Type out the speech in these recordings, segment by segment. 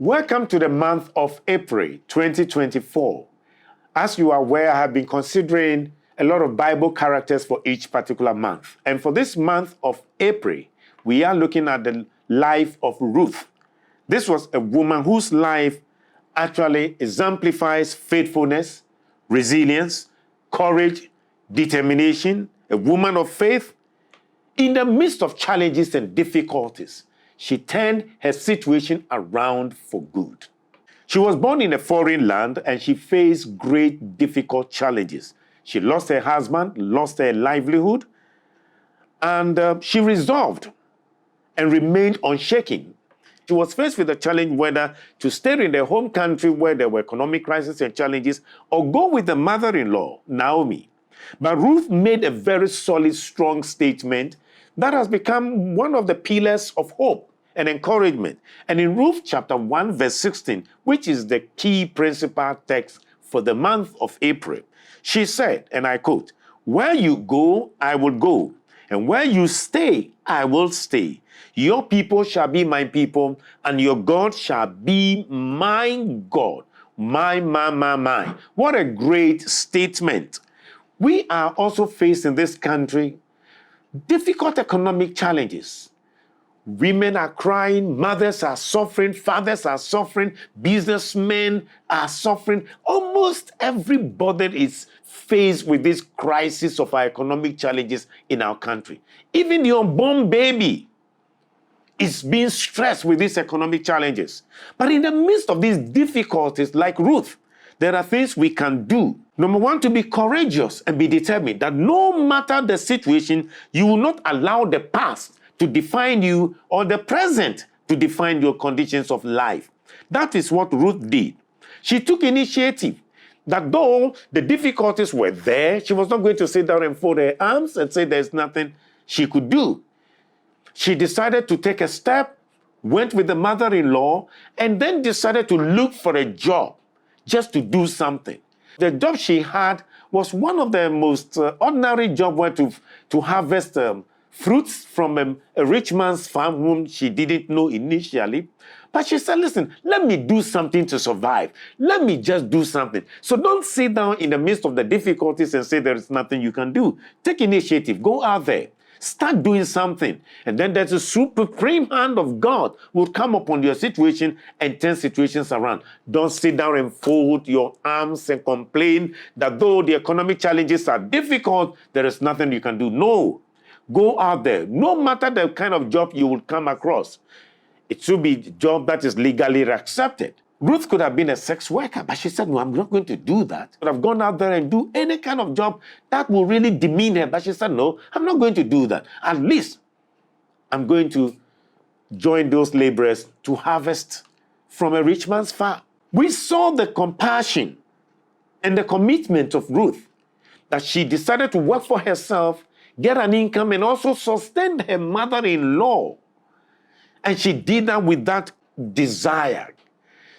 Welcome to the month of April 2024. As you are aware, I have been considering a lot of Bible characters for each particular month. And for this month of April, we are looking at the life of Ruth. This was a woman whose life actually exemplifies faithfulness, resilience, courage, determination, a woman of faith. In the midst of challenges and difficulties, she turned her situation around for good. She was born in a foreign land and she faced great difficult challenges. She lost her husband, lost her livelihood, and she resolved and remained unshaken. She was faced with the challenge whether to stay in their home country where there were economic crises and challenges or go with the mother-in-law, Naomi. But Ruth made a very solid, strong statement that has become one of the pillars of hope and encouragement. And in Ruth chapter 1, verse 16, which is the key principal text for the month of April, she said, and I quote, "Where you go, I will go, and where you stay, I will stay. Your people shall be my people, and your God shall be my God." My. What a great statement. We are also faced in this country difficult economic challenges. Women are crying, mothers are suffering, fathers are suffering, businessmen are suffering. Almost everybody is faced with this crisis of our economic challenges in our country. Even the unborn baby is being stressed with these economic challenges. But in the midst of these difficulties, like Ruth, there are things we can do. Number one, to be courageous and be determined that no matter the situation, you will not allow the past to define you or the present to define your conditions of life. That is what Ruth did. She took initiative that though the difficulties were there, she was not going to sit down and fold her arms and say there's nothing she could do. She decided to take a step, went with the mother-in-law, and then decided to look for a job just to do something. The job she had was one of the most ordinary jobs, where to harvest fruits from a rich man's farm whom she didn't know initially. But she said, listen, let me do something to survive. Let me just do something. So don't sit down in the midst of the difficulties and say there is nothing you can do. Take initiative. Go out there. Start doing something. And then there's a supreme hand of God will come upon your situation and turn situations around. Don't sit down and fold your arms and complain that though the economic challenges are difficult, there is nothing you can do. No. Go out there. No matter the kind of job you will come across, it should be a job that is legally accepted. Ruth could have been a sex worker, but she said, no, I'm not going to do that. Could have gone out there and do any kind of job that will really demean her. But she said, no, I'm not going to do that. At least I'm going to join those laborers to harvest from a rich man's farm. We saw the compassion and the commitment of Ruth, that she decided to work for herself, get an income, and also sustain her mother-in-law. And she did that with that desire.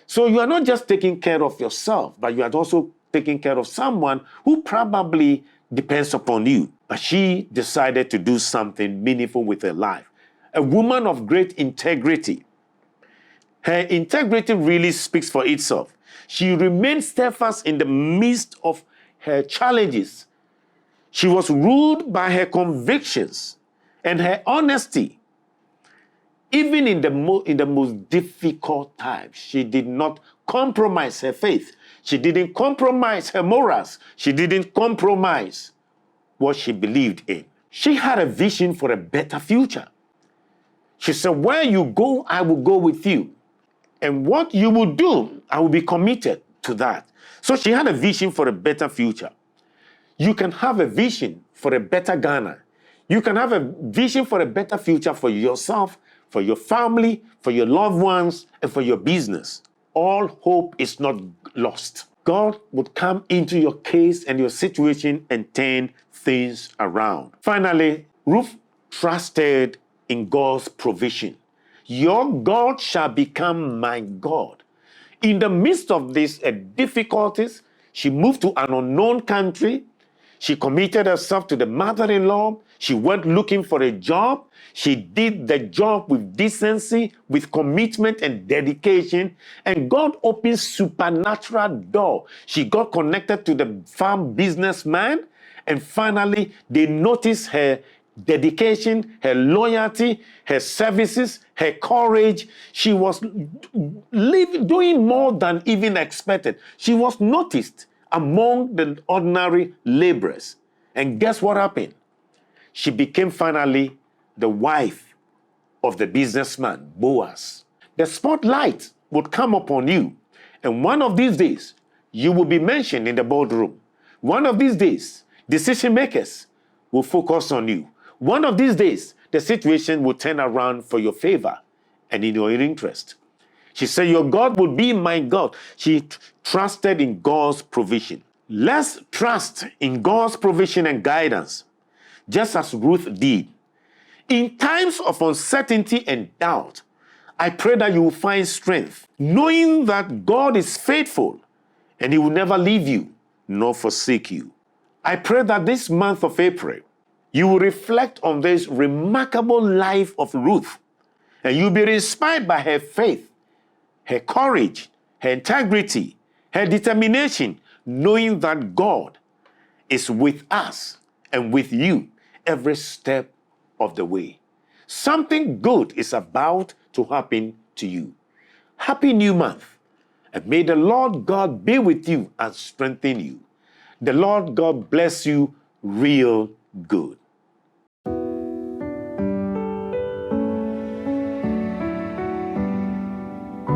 So you are not just taking care of yourself, but you are also taking care of someone who probably depends upon you. But she decided to do something meaningful with her life. A woman of great integrity. Her integrity really speaks for itself. She remained steadfast in the midst of her challenges. She was ruled by her convictions and her honesty. Even in the most difficult times, she did not compromise her faith. She didn't compromise her morals. She didn't compromise what she believed in. She had a vision for a better future. She said, where you go, I will go with you. And what you will do, I will be committed to that. So she had a vision for a better future. You can have a vision for a better Ghana. You can have a vision for a better future for yourself, for your family, for your loved ones, and for your business. All hope is not lost. God would come into your case and your situation and turn things around. Finally, Ruth trusted in God's provision. Your God shall become my God. In the midst of these difficulties, she moved to an unknown country. She committed herself to the mother-in-law. She went looking for a job. She did the job with decency, with commitment and dedication. And God opened supernatural door. She got connected to the farm businessman. And finally, they noticed her dedication, her loyalty, her services, her courage. She was doing more than even expected. She was noticed among the ordinary laborers. And guess what happened? She became finally the wife of the businessman, Boaz. The spotlight would come upon you. And one of these days, you will be mentioned in the boardroom. One of these days, decision makers will focus on you. One of these days, the situation will turn around for your favor and in your interest. She said, your God will be my God. She trusted in God's provision. Let's trust in God's provision and guidance, just as Ruth did. In times of uncertainty and doubt, I pray that you will find strength, knowing that God is faithful and He will never leave you nor forsake you. I pray that this month of April, you will reflect on this remarkable life of Ruth, and you'll be inspired by her faith, her courage, her integrity, her determination, knowing that God is with us and with you every step of the way. Something good is about to happen to you. Happy new month, and may the Lord God be with you and strengthen you. The Lord God bless you real good.